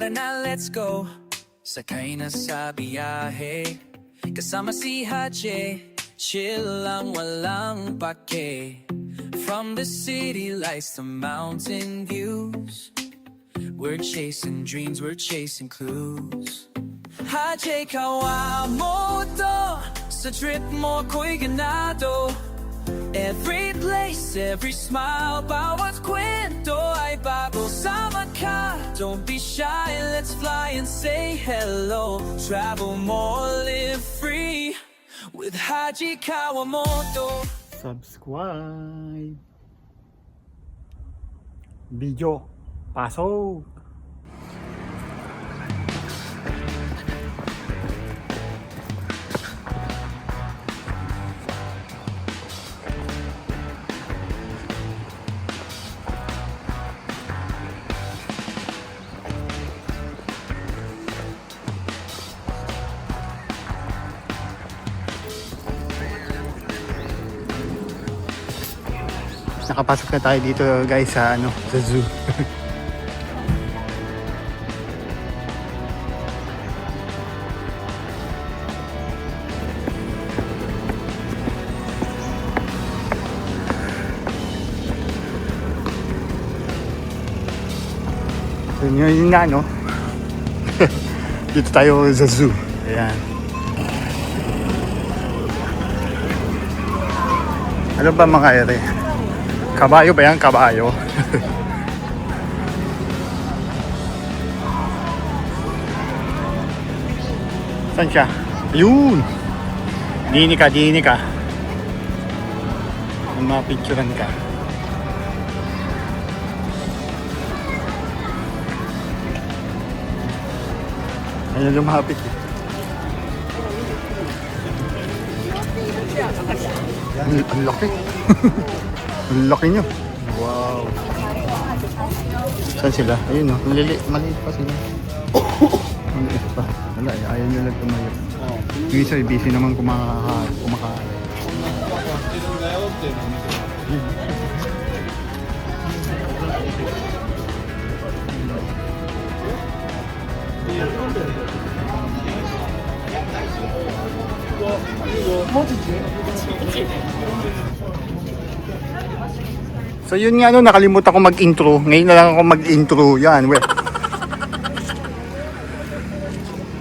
Tara na, let's go. Sakay na sa biyahe, kasama si Hache. Chill lang, walang pake. From the city lights to mountain views, we're chasing dreams, we're chasing clues. Hache, kawamoto, sa trip mo ko'y ganado. Every place, every smile, bawat kwento ay bago. Sama ka, don't be shy, let's fly and say hello. Travel more, live free with Haji Kawamoto. Subscribe. Video. Pasok. Nakapasok na tayo dito guys sa sa zoo. So yun nga dito tayo sa zoo. Ayan. Ano ba mga ere? Kabayo ba yan? Kabayo. Saan siya? Ayun! Dini ka. Mapicturan ka. Ayan lumapit eh. Ang laki. Ang laki nyo. Wow. Saan sila? Ayun maliit pa sila. Maliit pa. Wala ayaw nyo lang tumayo. Yung isa busy naman kumakain. So yun nga nakalimutan ko mag-intro. Ngayon na lang ako mag-intro. Yan,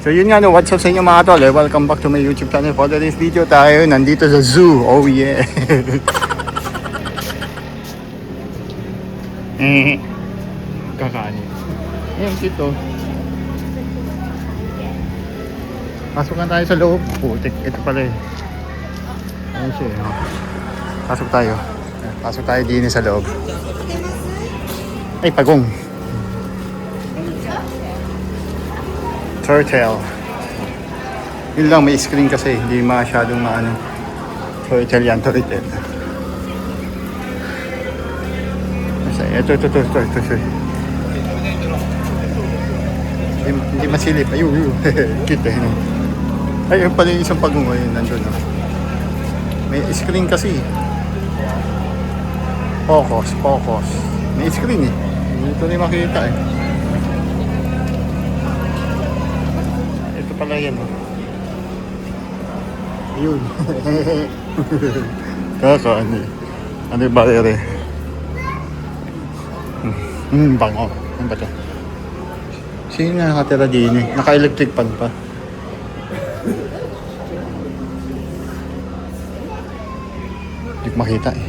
So yun nga what's up sa inyo mga tol? Welcome back to my YouTube channel. For this video tayo nandito sa zoo. Oh yeah. Kakanin. Ayun dito. Pasok na tayo sa loob. Putik, ito pala eh. Ayun siya eh. Pasok tayo. Pasok tayo din sa loob. Ay, pagong. Turtle. Yun lang, may screen kasi. Hindi masyadong maano. Turtle yan, turtle. Ito. Hindi masilip. Ayun. Cute eh. Ayun pala yung isang pagong. Ayun, nandun. May screen kasi. Focus. May screen eh. Ito na yung makita eh. Ito pala yan Ayun. Kakaan eh. Ano yung barrier eh. Bango. Ano ba ito? Sino na nakatira din eh? Naka-electric pan pa. Hindi ko makita eh.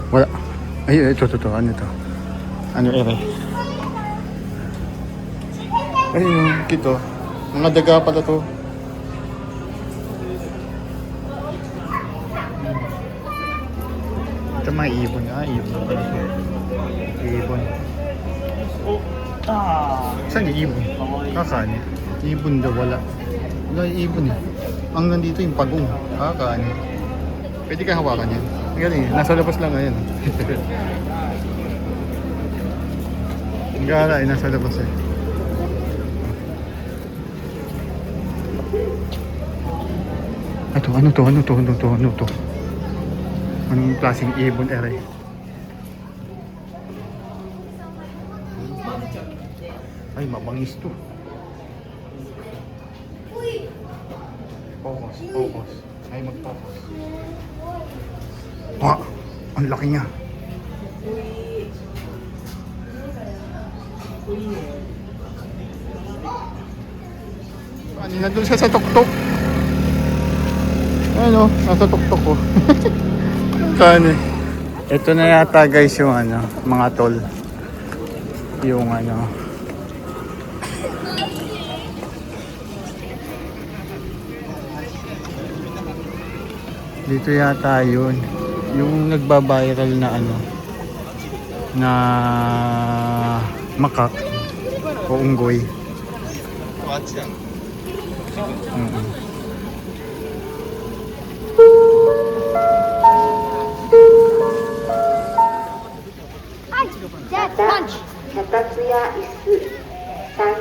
Wala. Ay, ito. Ano ito? Ano ere? Ayun, kito. Mga daga pala to. Ito mga ibon. Ibon. Saan yung ibon? Kakaan eh. Ibon daw wala. Wala yung ibon eh. Ang nandito yung pagong. Kakaan eh. Pwede ka hawakan yan. Galing, nasa labas lang ngayon. Ang gara nasa labas eh. Ano to? Anong klaseng ibon ere? Ay, mabangis to. Focus, focus. Ay, mag-focus. Ah, ang laki niya. Kanina doon siya sa tuktok. Ayun o, nasa tuktok ko. Kani. Ito na yata guys yung ano, mga tol. Yung ano. Dito yata yun. Yung nagbabiral na ano. Na makak. O unggoy. Dad, punch!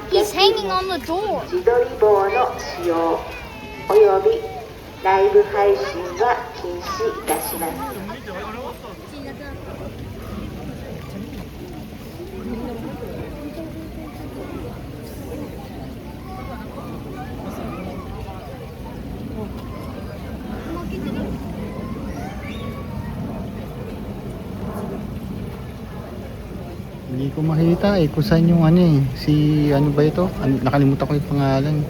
He's hanging on the door. 自撮り棒の使用およびライブ配信は禁止いたします。Hindi ko makita kung saan yung ano eh. Si ano ba ito? Nakalimutan ko yung pangalan.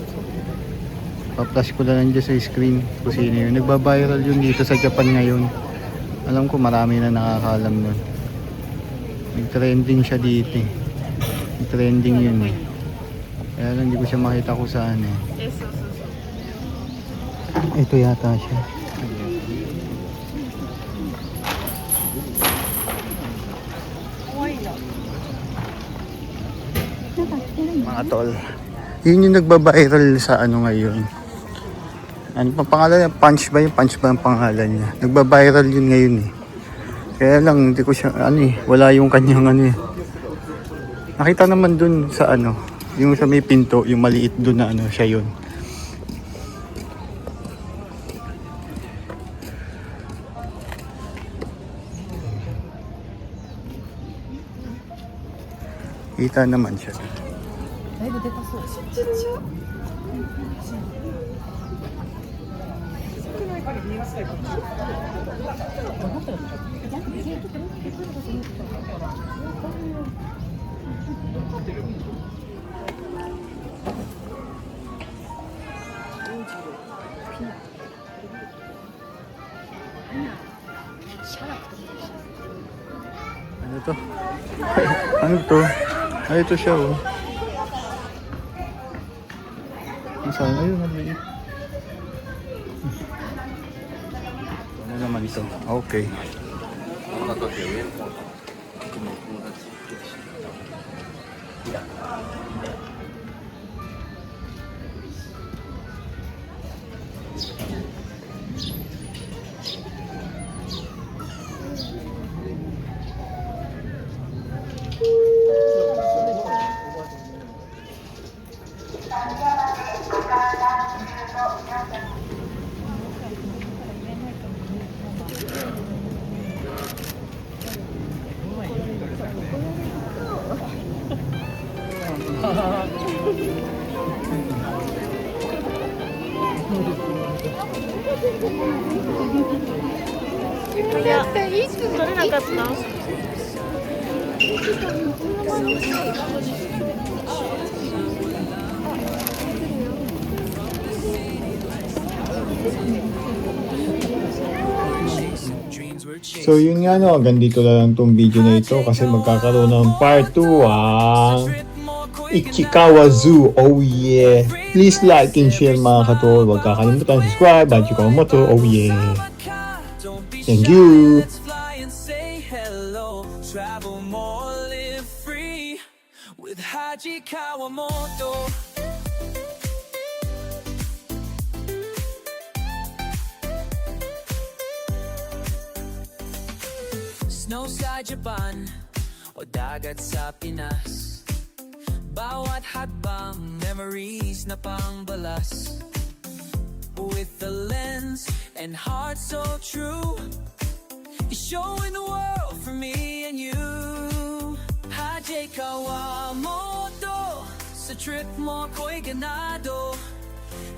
Pa-flash ko lang dyan sa screen kung sino yun. Nagba-viral yun dito sa Japan ngayon. Alam ko marami na nakakalam nun. Nag-trending siya dito eh. Nag-trending yun eh. Kaya lang hindi ko siya makita kung saan eh. Ito yata siya. Mga tol. Yun yung nagba-viral sa ano ngayon. Ano pa pangalan niya? Punch ba yun? Punch ba ang pangalan niya? Nagba-viral yun ngayon eh. Kaya lang hindi ko siya ano eh. Wala yung kanyang ano eh. Nakita naman dun sa ano. Yung sa may pinto. Yung maliit dun na ano siya yun. Kita naman siya. Ano to? Ano to? Ay, ito siya oh. Saan? Ayun, maliit. Ano naman ito? Okay.いいしか取れなかった。So yun nga no, hanggang dito lang tong video na ito kasi magkakaroon ng part 2 ang Ichikawa Zoo. Oh yeah! Please like and share mga katol. Huwag kakalimutan subscribe at Ichikawa Moto. Oh yeah! Thank you! Travel more, live free with Haji Kawamoto. Snow sa Japan o dagat sa Pinas, bawat hadbang memories na pangbalas. With the lens and heart so true, you're showing the world for me and you. Haji Kawamoto, trip mo ko'y ganado.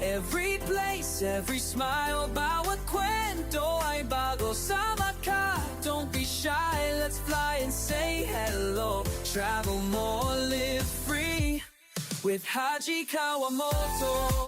Every place, every smile, bawat kwento ay bago. Sama ka, don't be shy, let's fly and say hello. Travel more, live free with Haji Kawamoto.